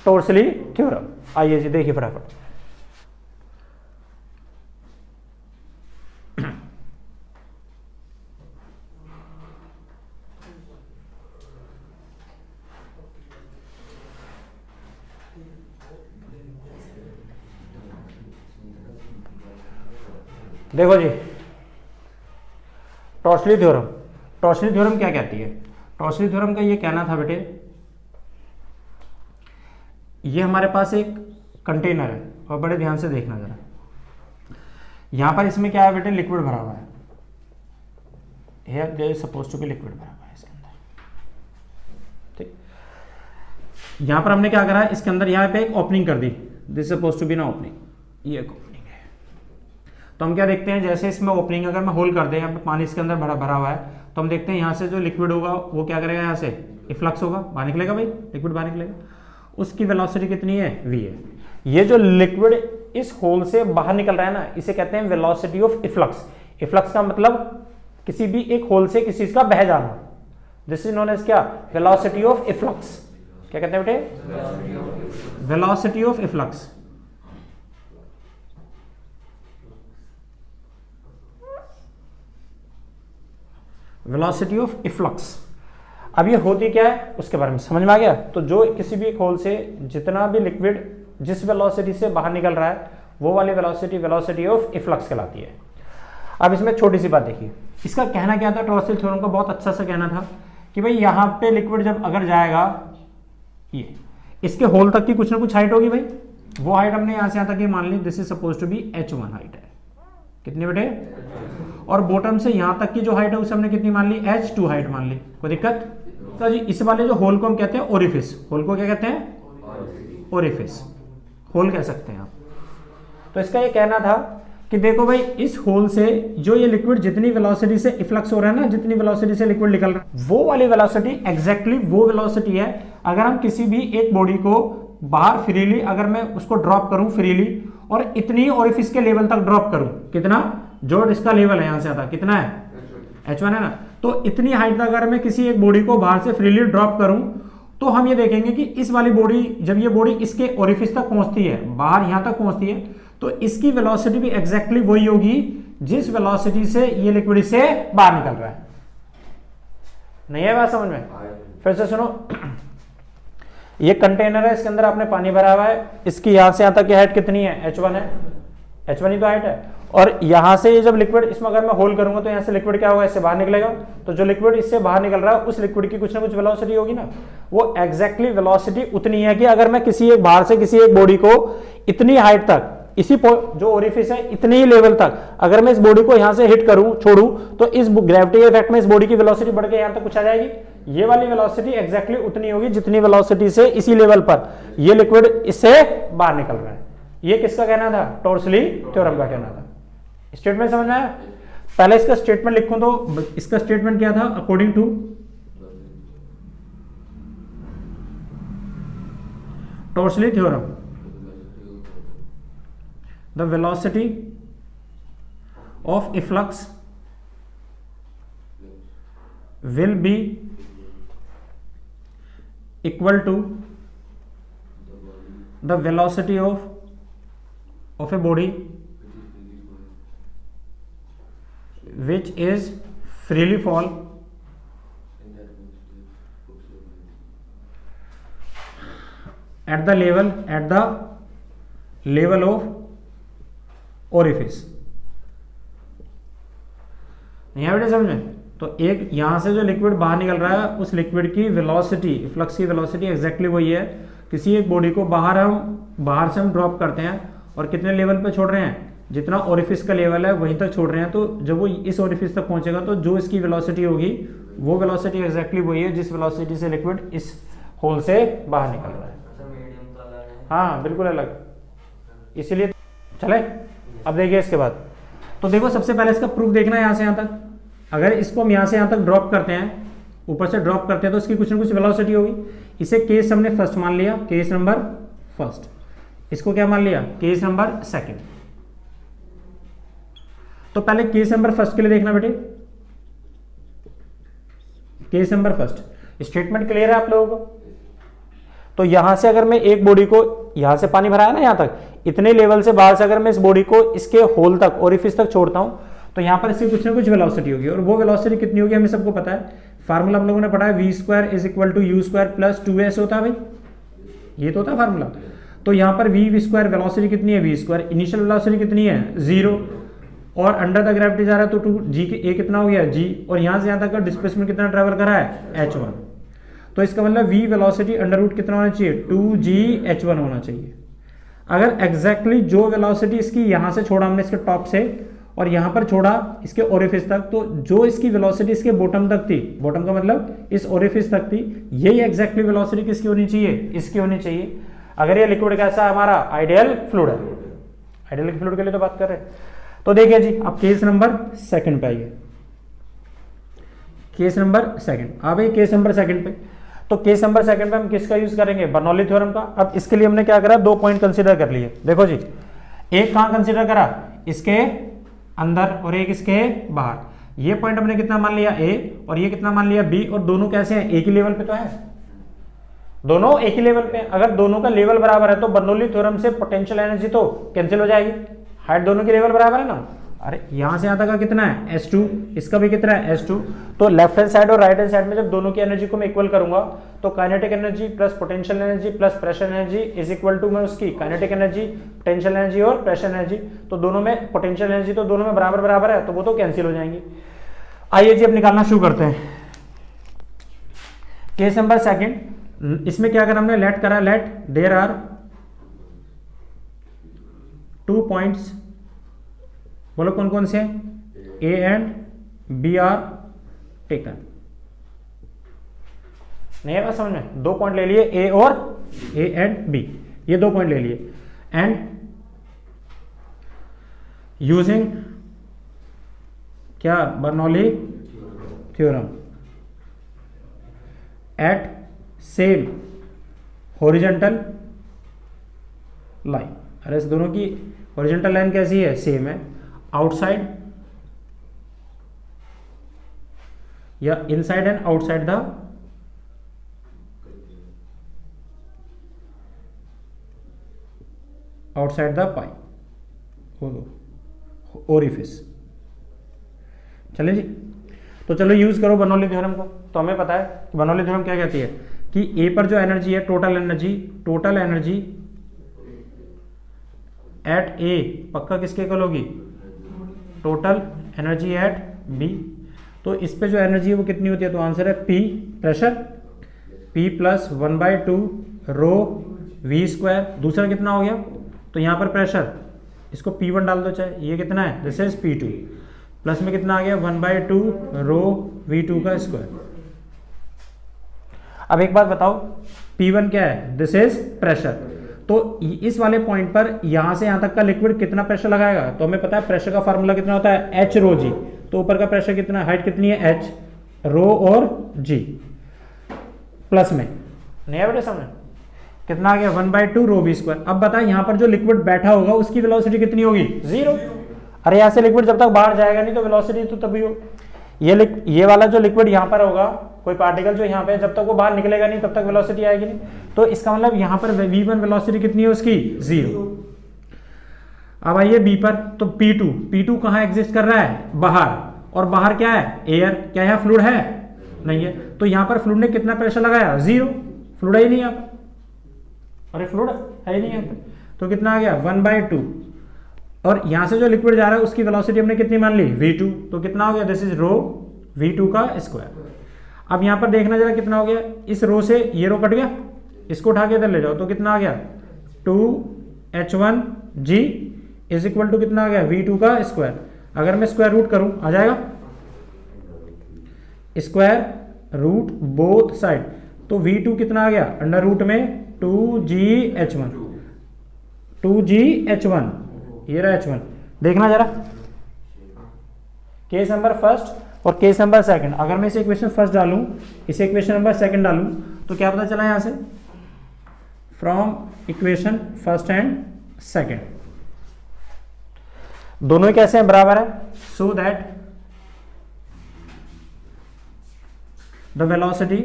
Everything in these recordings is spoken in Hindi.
टॉर्सली थ्योरम। आइए जी देखिए फटाफट। देखो जी टॉर्सली थ्योरम, टॉर्सली थ्योरम क्या कहती है? टॉर्सली थ्योरम का ये कहना था बेटे, ये हमारे पास एक कंटेनर है और बड़े ध्यान से देखना जरा, यहां पर इसमें क्या है बेटे, लिक्विड भरा हुआ है। Here there is suppose to be liquid भरा हुआ है इसके अंदर, ठीक। यहां पर हमने क्या करा, इसके अंदर यहां पे एक ओपनिंग कर दी, दिस सपोज टू बी ना ओपनिंग, ये एक ओपनिंग है। तो हम क्या देखते हैं, जैसे इसमें ओपनिंग अगर मैं होल कर दे, यहाँ पे पानी इसके अंदर भरा हुआ है, तो हम देखते हैं यहाँ से जो लिक्विड होगा वो क्या करेगा, यहाँ से इफ्लक्स होगा, बाहर निकलेगा भाई, लिक्विड बाहर निकलेगा। उसकी वेलोसिटी कितनी है, v है। ये जो लिक्विड इस होल से बाहर निकल रहा है ना, इसे कहते हैं वेलोसिटी ऑफ इफ्लक्स। इफ्लक्स का मतलब किसी भी एक होल से किसी चीज का बह जाना, दिस इज नोन एज क्या, वेलोसिटी ऑफ इफ्लक्स। क्या कहते हैं बेटे, velocity of efflux. Velocity of efflux. अब ये होती क्या है उसके बारे में समझ में आ गया। तो जो किसी भी एक होल से जितना भी लिक्विड जिस वेलोसिटी से बाहर निकल रहा है वो वाली वेलोसिटी वेलोसिटी ऑफ इफ्लक्स कहलाती है। अब इसमें छोटी सी बात देखिए, इसका कहना क्या था, टॉर्सली थ्योरम का बहुत अच्छा सा कहना था कि भाई यहाँ पे लिक्विड जब अगर जाएगा, ये इसके होल तक की कुछ ना कुछ हाइट होगी भाई, वो हाइट हमने यहाँ से यहाँ तक मान ली, this is suppose to be h1 height है, कितनी बेटे, और बॉटम से यहां तक की जो हाइट है उसे हमने कितनी मान ली, h2 हाइट मान ली, कोई दिक्कत? तो जी इस वाले जो होल को हम कहते हैं ओरिफिस, होल को क्या कहते हैं, ओरिफिस, होल कह सकते हैं आप। तो इसका ये कहना था कि देखो भाई इस होल से जो ये लिक्विड जितनी वेलोसिटी से इफ्लक्स हो रहा है ना, जितनी वेलोसिटी से लिक्विड निकल रहा है, वो वाली वेलोसिटी एग्जैक्टली वो वेलोसिटी है अगर हम किसी भी एक बॉडी को बाहर फ्रीली अगर मैं उसको ड्रॉप करूं फ्रीली और इतनी ओरिफिस के लेवल तक ड्रॉप करूं, कितना, जो इसका लेवल है यहां से आता कितना है, h1 है ना, तो इतनी हाइट तक अगर मैं किसी एक बॉडी को बाहर से फ्रीली ड्रॉप करूं तो हम ये देखेंगे कि इस वाली बॉडी जब ये बॉडी इसके ओरिफिस तक पहुंचती है, बाहर यहां तक पहुंचती है, तो इसकी वेलोसिटी भी एग्जैक्टली वही होगी जिस वेलोसिटी से ये लिक्विड इससे बाहर निकल रहा है। नहीं है बात समझ में? फिर से सुनो, ये कंटेनर है, इसके अंदर आपने पानी भरा हुआ है, इसकी यहां से यहां तक की हाइट कितनी है, h1 है, h1 ही तो हाइट है, और यहां से ये जब लिक्विड इसमें अगर मैं होल करूंगा तो यहां से लिक्विड क्या होगा, इससे बाहर निकलेगा, तो जो लिक्विड इससे बाहर निकल रहा है उस लिक्विड की कुछ ना कुछ वेलोसिटी होगी ना, वो एग्जैक्टली वेलोसिटी उतनी है कि अगर मैं किसी एक बाहर से किसी एक बॉडी को इतनी हाइट तक इसी जो ओरिफिस है इतनी ही लेवल तक अगर मैं इस बॉडी को यहां से हिट करूं छोड़ू तो इस ग्रेविटी इफेक्ट में इस बॉडी की वेलोसिटी बढ़ के यहां तक कुछ आ जाएगी, ये वाली वेलोसिटी एग्जैक्टली उतनी होगी जितनी वेलोसिटी से इसी लेवल पर ये लिक्विड इससे बाहर निकल रहा है। ये किसका कहना था, टॉर्सली थ्योरम का कहना था। स्टेटमेंट समझ में आया? पहले इसका स्टेटमेंट लिखूं तो इसका स्टेटमेंट क्या था, according to Torricelli theorem the velocity of efflux will be equal to the velocity of a body which is freely fall at the level of orifice. नहीं है बेटे समझ में? तो एक यहां से जो लिक्विड बाहर निकल रहा है उस लिक्विड की वेलोसिटी, फ्लक्स की वेलोसिटी एग्जैक्टली वही है, किसी एक बॉडी को बाहर से हम ड्रॉप करते हैं और कितने लेवल पे छोड़ रहे हैं, जितना ओरिफिस का लेवल है वहीं तक छोड़ रहे हैं, तो जब वो इस ओरिफिस तक पहुंचेगा तो जो इसकी वेलोसिटी होगी वो वेलोसिटी एग्जैक्टली वही है जिस वेलोसिटी से लिक्विड इस होल से बाहर निकल रहा है। हाँ बिल्कुल अलग, इसीलिए चले। अब देखिए इसके बाद, तो देखो सबसे पहले इसका प्रूफ देखना है, यहां से यहां तक अगर इसको हम यहां से यहां तक ड्रॉप करते हैं, ऊपर से ड्रॉप करते हैं तो इसकी कुछ ना कुछ वेलोसिटी होगी। इसे केस हमने फर्स्ट मान लिया, केस नंबर फर्स्ट, इसको क्या मान लिया, केस नंबर सेकंड। तो पहले केस नंबर फर्स्ट के लिए देखना बेटे, case number first, statement clear है आप लोगों को? तो यहां से अगर मैं एक बॉडी को, यहां से पानी भरा है ना यहां तक, इतने लेवल से बाहर से अगर मैं इस बॉडी को इसके होल तक, ओरिफिस तक छोड़ता हूं, तो यहां पर इसकी कुछ ना कुछ वेलोसिटी होगी, और वो वेलोसिटी कितनी होगी हमें सबको पता है, फार्मूला हम लोगों ने पढ़ा है, v square is equal to u square plus 2s होता है भाई, ये तो होता है फार्मूला। तो यहां पर v स्क्वायर वेलोसिटी कितनी है, v स्क्वायर, इनिशियल वेलोसिटी कितनी है 0, और अंडर द ग्रेविटी जा रहा है तो 2 g a कितना हो गया g, और यहां से यहां तक का डिस्प्लेसमेंट कितना ट्रेवल करा है h1। तो इसका मतलब v वेलोसिटी अंडर रूट कितना होना चाहिए 2gh1 होना चाहिए। अगर एग्जैक्टली जो वेलोसिटी इसकी यहां से छोड़ा हमने इसके टॉप से और यहां पर छोड़ा इसके ओरिफिस तक, तो जो इसकी वेलोसिटी इसके बॉटम तक थी, बॉटम का मतलब इस ओरिफिस तक थी, यही एग्जैक्टली वेलोसिटी किसकी होनी चाहिए, इसकी होनी चाहिए। अगर ये लिक्विड कैसा है हमारा, आइडियल फ्लूइड है, आइडियल फ्लूइड के लिए तो बात कर रहे हैं। तो देखिए जी, अब केस नंबर सेकंड पे आइए, केस नंबर सेकंड। अब ये केस नंबर सेकंड पे, तो केस नंबर सेकंड पे हम किसका यूज करेंगे, बर्नौली थ्योरम का। अब इसके लिए हमने क्या करा, 2 पॉइंट कंसीडर कर लिए। देखो जी, एक कहां कंसीडर करा, इसके अंदर और एक इसके बाहर। ये पॉइंट हमने कितना मान लिया a, और ये कितना मान लिया b, और दोनों कैसे हैं, एक ही लेवल पे तो है, दोनों एक ही लेवल पे। अगर दोनों का लेवल बराबर है तो बर्नौली थ्योरम से पोटेंशियल एनर्जी तो कैंसिल हो जाएगी, हाइट दोनों की लेवल बराबर है ना। अरे यहां से यहां तक का कितना है s2, इसका भी कितना है s2। तो लेफ्ट हैंड साइड और राइट हैंड साइड में जब दोनों की एनर्जी को मैं इक्वल करूंगा तो kinetic energy plus potential energy plus pressure energy is equal to मैं उसकी काइनेटिक एनर्जी, पोटेंशियल एनर्जी और प्रेशर एनर्जी, तो दोनों में पोटेंशियल एनर्जी तो दोनों में बराबर बराबर है, तो वो तो कैंसिल हो जाएंगी। आइए जी अब निकालना शुरू करते हैं। केस नंबर सेकंड, इसमें क्या करा हमने, लेट करा, लेट देयर आर 2 पॉइंट्स, बोलो कौन कौन से, A and B are taken. नहीं है समझ में, 2 पॉइंट ले लिए A और A एंड B, ये 2 पॉइंट ले लिए, एंड यूजिंग क्या, Bernoulli theorem at same horizontal line. अरे इस दोनों की हॉरिजॉन्टल लाइन कैसी है, सेम है, आउटसाइड या inside and outside the pipe orifice. चले जी, तो चलो यूज करो बर्नौली थ्योरम को। तो हमें पता है कि बर्नौली थ्योरम क्या कहती है कि ए पर जो एनर्जी है, टोटल एनर्जी एट ए पक्का किसके इक्वल होगी, टोटल एनर्जी एट बी। तो इस पे जो एनर्जी है वो कितनी होती है, तो आंसर है P, प्रेशर P प्लस 1/2 रो V स्क्वायर। दूसरा कितना हो गया, तो यहाँ पर प्रेशर, इसको P1 डाल दो चाहे, ये कितना है, दिस इज P2, प्लस में कितना आ गया 1/2 रो V2 का स्क्वायर। अब एक बात बताओ, P1 क्या है, दिस इज प्रेशर। तो इस वाले पॉइंट पर यहां से यहां तक का लिक्विड कितना प्रेशर लगाएगा, तो हमें पता है प्रेशर का फार्मूला कितना होता है, H रो G। तो ऊपर का प्रेशर कितना, हाइट कितनी है H, रो और G, प्लस में नहीं बेटे समझ, कितना आ गया 1/2 रो V स्क्वायर। अब बता यहां पर जो लिक्विड बैठा होगा उसकी वेलोसिटी कितनी होगी, 0। अरे यहां से लिक्विड जब तक बाहर जाएगा नहीं तो वेलोसिटी तो तभी हो, ये वाला जो लिक्विड यहां पर होगा, कोई पार्टिकल जो यहाँ पे, जब तक वो बाहर निकलेगा नहीं तब तक वेलोसिटी आएगी नहीं। तो इसका मतलब यहाँ पर v1 वेलोसिटी कितनी है उसकी, 0। अब आइए b पर, तो P2 कहाँ एग्जिस्ट कर रहा है, बाहर, और बाहर क्या है, एयर। क्या यहाँ फ्लूइड है, नहीं है, तो यहाँ पर फ्लूइड ने कितना प्रेशर लगाया, 0, फ्लूइड है ही नहीं यहाँ पर, अरे फ्लूइड है ही नहीं यहाँ पर, तो कितना आ गया 1/2, और यहाँ से जो लिक्विड जा रहा है उसकी वेलोसिटी हमने कितनी मान ली, v2, तो कितना हो गया, दिस इज रो v2 का स्क्वायर। अब यहां पर देखना जरा कितना हो गया, इस रो से ये रो कट गया, इसको उठा के इधर ले जाओ, तो कितना आ गया 2h1g इज इक्वल टू कितना आ गया v2 का स्क्वायर। अगर मैं स्क्वायर रूट करूं आ जाएगा, स्क्वायर रूट बोथ साइड, तो v2 कितना आ गया अंडर रूट में 2gh1, ये रहा h1। देखना जरा केस नंबर फर्स्ट और केस नंबर सेकंड, अगर मैं इसे इक्वेशन फर्स्ट डालूं, इसे इक्वेशन नंबर सेकंड डालूं, तो क्या पता चला यहां से, from equation first and second दोनों ही कैसे हैं, बराबर है, so that the velocity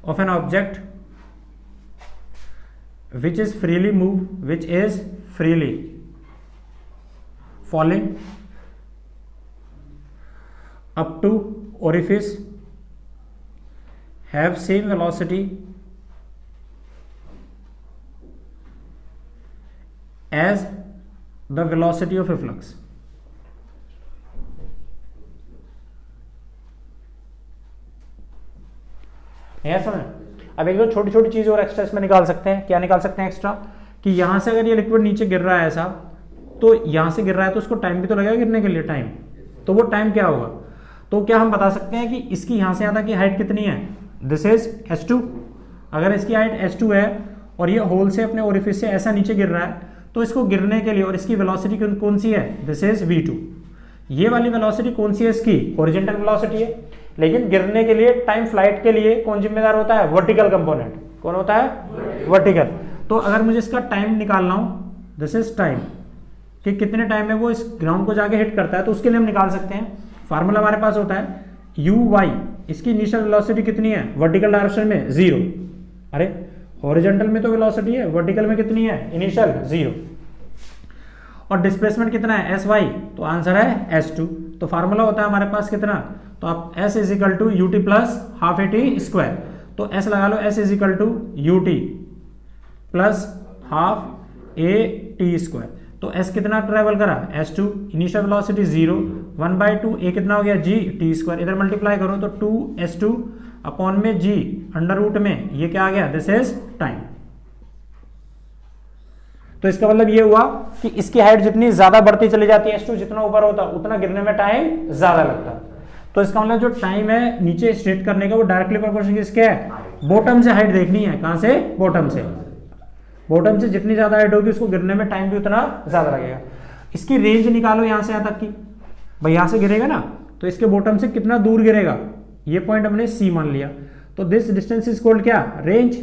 of an object which is freely falling up to orifice have same velocity as the velocity of efflux. समझ। अब एक दो छोटी छोटी चीज और एक्स्ट्रा इसमें निकाल सकते हैं। क्या निकाल सकते हैं एक्स्ट्रा? कि यहां से अगर ये लिक्विड नीचे गिर रहा है ऐसा, तो यहां से गिर रहा है तो उसको टाइम भी तो लगेगा गिरने के लिए, टाइम। तो वो टाइम क्या होगा? तो क्या हम बता सकते हैं कि इसकी यहां से यहां तक की हाइट कितनी है? This is h2। अगर इसकी हाइट h2 है और ये होल से अपने ओरिफिस से ऐसा नीचे गिर रहा है, तो इसको गिरने के लिए, और इसकी वेलोसिटी कौन सी है? This is v2। ये वाली वेलोसिटी कौन सी है इसकी? हॉरिजॉन्टल वेलोसिटी है। लेकिन गिरने के लिए, टाइम फ्लाइट के लिए कौन जिम्मेदार होता है? Vertical component. कौन होता है? वर्टिकल। तो अगर मुझे इसका टाइम निकालना हो, दिस इज टाइम, कि कितने टाइम में वो इस ग्राउंड को जाके हिट करता है, तो उसके लिए हम निकाल सकते हैं। फार्मूला हमारे पास होता है uy, इसकी इनिशियल वेलोसिटी कितनी है? वर्टिकल डायरेक्शन में 0। अरे हॉरिजॉन्टल में तो वेलोसिटी है, वर्टिकल में कितनी है? इनिशियल 0। और डिस्प्लेसमेंट कितना है? sy। तो आंसर है s2। तो फार्मूला होता है हमारे पास कितना? तो आप s is equal to ut plus half a t square. तो s लगा लो, s is equal to ut plus half a t square. तो s कितना ट्रेवल करा? s2। इनिशियल वेलोसिटी 0, 1/2 a कितना हो गया? g T square. इधर मल्टीप्लाई करो तो 2s2 अपॉन में g अंडर रूट में, ये क्या आ गया? This is time. तो इसका मतलब ये हुआ कि इसकी हाइट जितनी ज्यादा बढ़ती चली जाती है, s2 जितना ऊपर होता उतना गिरने में टाइम ज्यादा लगता। तो इसका मतलब जो टाइम है नीचे स्ट्रेट करने का, वो डायरेक्टली प्रोपोर्शनल किसके है? बॉटम से हाइट देखनी है। कहां से? बॉटम से। बॉटम से जितनी ज्यादा हाइट होगी उसको गिरने में टाइम भी उतना ज्यादा लगेगा। इसकी रेंज निकालो यहां से यहां तक की। भाई यहां से गिरेगा ना, तो इसके बॉटम से कितना दूर गिरेगा? ये पॉइंट हमने c मान लिया। तो दिस डिस्टेंस इज कॉल्ड क्या? रेंज।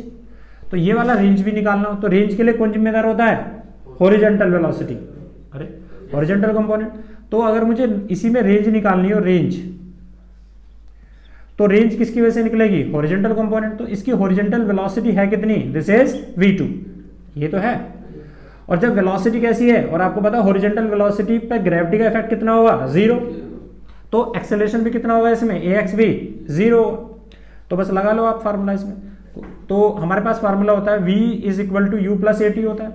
तो ये वाला रेंज भी निकालना हो, तो रेंज के लिए कौन जिम्मेदार होता है? Horizontal velocity. अरे हॉरिजॉन्टल कंपोनेंट। तो अगर मुझे इसी में रेंज निकालनी हो, रेंज, तो रेंज किसकी वजह से निकलेगी? Horizontal component. तो इसकी हॉरिजॉन्टल वेलोसिटी है कितनी? This is v2। ये तो है। और जब वेलोसिटी कैसी है, और आपको पता है हॉरिजॉन्टल वेलोसिटी पे ग्रेविटी का इफेक्ट कितना होगा? 0। तो एक्सेलरेशन भी कितना होगा इसमें? ax भी 0। तो बस लगा लो आप फार्मूला इसमें। तो हमारे पास फार्मूला होता है v is equal to u plus at होता है।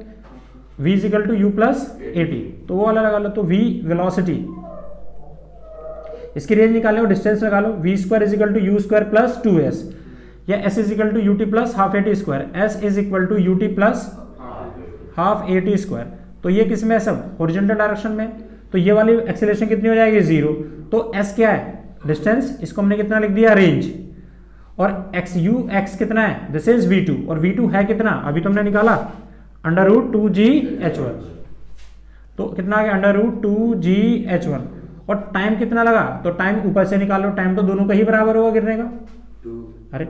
v is equal to u plus at, तो वो वाला लगा लो। तो v वेलोसिटी, इसकी रेंज निकालो, डिस्टेंस निकालो, v square is equal to u square plus 2s, या s is equal to ut plus half at square, s is equal to ut plus half at square. तो ये किस में? सब हॉरिजॉन्टल डायरेक्शन में। तो ये वाली एक्सेलरेशन कितनी हो जाएगी? 0। तो s क्या है? डिस्टेंस। इसको हमने कितना लिख दिया? रेंज। और x कितना है? This is v2। और v2 है कितना? अभी तुमने निकाला, अंडर रूट 2gh1। तो कितना आ गया? Under root 2gh1। और टाइम कितना लगा? तो टाइम ऊपर से निकालो, टाइम तो दोनों का ही बराबर होगा गिरने का। अरे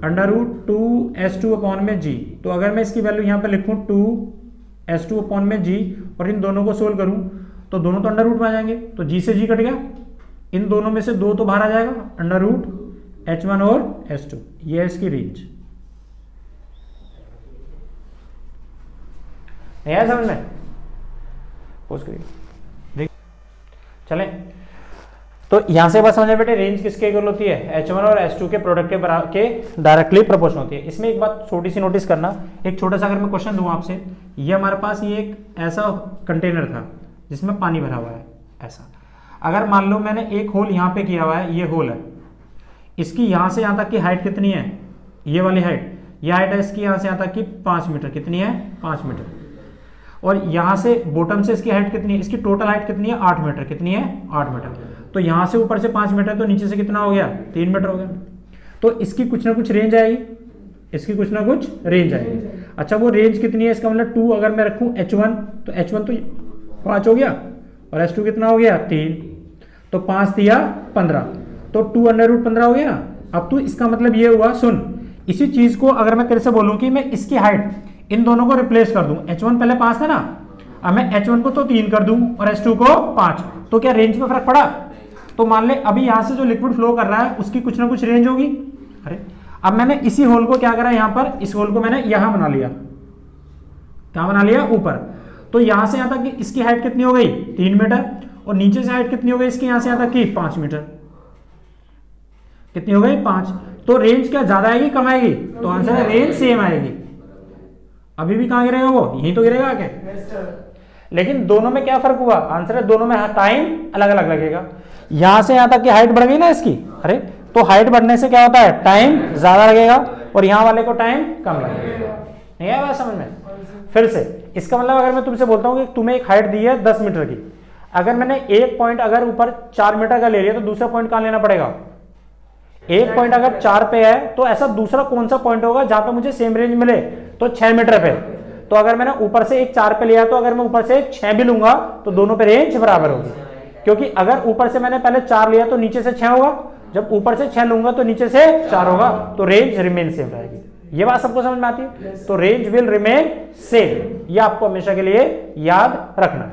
अंडर रूट 2s2 अपॉन में g। तो अगर मैं इसकी वैल्यू यहां पे लिखूं 2s2 अपॉन में g, और इन दोनों को सोल्व करूं, तो दोनों तो अंडर रूट में आ जाएंगे। तो g से g कट गया, इन दोनों में से 2 तो बाहर आ जाएगा, अंडर रूट h1 और s2। ये है इसकी रेंज। नहीं आया समझ में? पोज करिए, चले। तो यहां से बस समझे बेटे, रेंज किसके इक्वल होती है? h1 और h2 के प्रोडक्ट के डायरेक्टली प्रोपोर्शनल होती है। इसमें एक बात छोटी सी नोटिस करना, एक छोटा सा अगर मैं क्वेश्चन दूं आपसे, ये हमारे पास ये एक ऐसा कंटेनर था जिसमें पानी भरा हुआ है ऐसा। अगर मान लो मैंने एक होल यहाँ पे किया हुआ है, ये होल है, इसकी यहां से यहां तक की हाइट कितनी है? ये वाली हाइट, ये हाइट है इसकी यहां से यहां तक की 5 मीटर। कितनी है? 5 मीटर। और यहां से बॉटम से इसकी हाइट कितनी है? इसकी टोटल हाइट कितनी है? 8 मीटर। कितनी है? 8 मीटर। तो यहां से ऊपर से 5 मीटर, तो नीचे से कितना हो गया? 3 मीटर हो गया। तो इसकी कुछ ना कुछ रेंज आएगी, इसकी कुछ ना कुछ रेंज आएगी। अच्छा, वो रेंज कितनी है? इसका मतलब 2 अगर मैं रखूं h1, तो h1 तो 5 हो गया, और h2 कितना हो गया? 3। तो 5 दिया 15, तो 2 अंडर रूट 15 हो गया ना। अब तो इसका मतलब ये हुआ, सुन, इसी चीज को अगर मैं तेरे से बोलूं कि मैं इसकी हाइट इन दोनों को रिप्लेस कर दूं, h1 पहले 5 था ना, अब मैं h1 को तो 3 कर दूं और h2 को 5, तो क्या रेंज में फर्क पड़ा? तो मान ले अभी यहां से जो लिक्विड फ्लो कर रहा है उसकी कुछ ना कुछ रेंज होगी। अरे अब मैंने इसी होल को क्या करा, यहां पर इस होल को मैंने यहां बना लिया, क्या बना लिया, ऊपर। तो यहां से यहां तक इसकी हाइट कितनी हो गई, 3 मीटर, और नीचे से हाइट कितनी हो गई इसकी, यहां से यहां तक की 5 मीटर, कितनी हो गई 5। तो रेंज क्या ज्यादा आएगी कम आएगी, तो आंसर है रेंज सेम आएगी। अभी भी कहां गिरेगा वो, यहीं तो गिरेगा आके। लेकिन दोनों में क्या फर्क हुआ, आंसर है दोनों में टाइम अलग अलग लगेगा। यहां से यहां तक की हाइट बढ़ गई ना इसकी, अरे तो हाइट बढ़ने से क्या होता है, टाइम ज्यादा लगेगा, और यहां वाले को टाइम कम लगेगा। नहीं आया बात समझ में? फिर से इसका मतलब अगर मैं तुमसे बोलता हूं कि तुम्हें एक हाइट दी है 10 मीटर की, अगर मैंने एक पॉइंट अगर ऊपर 4 मीटर का ले लिया तो दूसरा पॉइंट कहां लेना पड़ेगा, एक पॉइंट अगर 4 पे है तो ऐसा दूसरा कौन सा पॉइंट होगा जहां पे मुझे सेम रेंज मिले, तो 6 मीटर पे। तो अगर मैंने ऊपर से एक 4 पे लिया तो अगर मैं ऊपर से 6 भी लूंगा तो दोनों पे रेंज बराबर होगी, क्योंकि अगर ऊपर से मैंने पहले 4 लिया तो नीचे से 6 होगा, जब ऊपर से 6 लूंगा तो नीचे से 4 होगा, तो रेंज रिमेन सेम रहेगी। ये बात सबको समझ में आती है? तो रेंज विल रिमेन सेम, ये आपको हमेशा के लिए याद रखना है।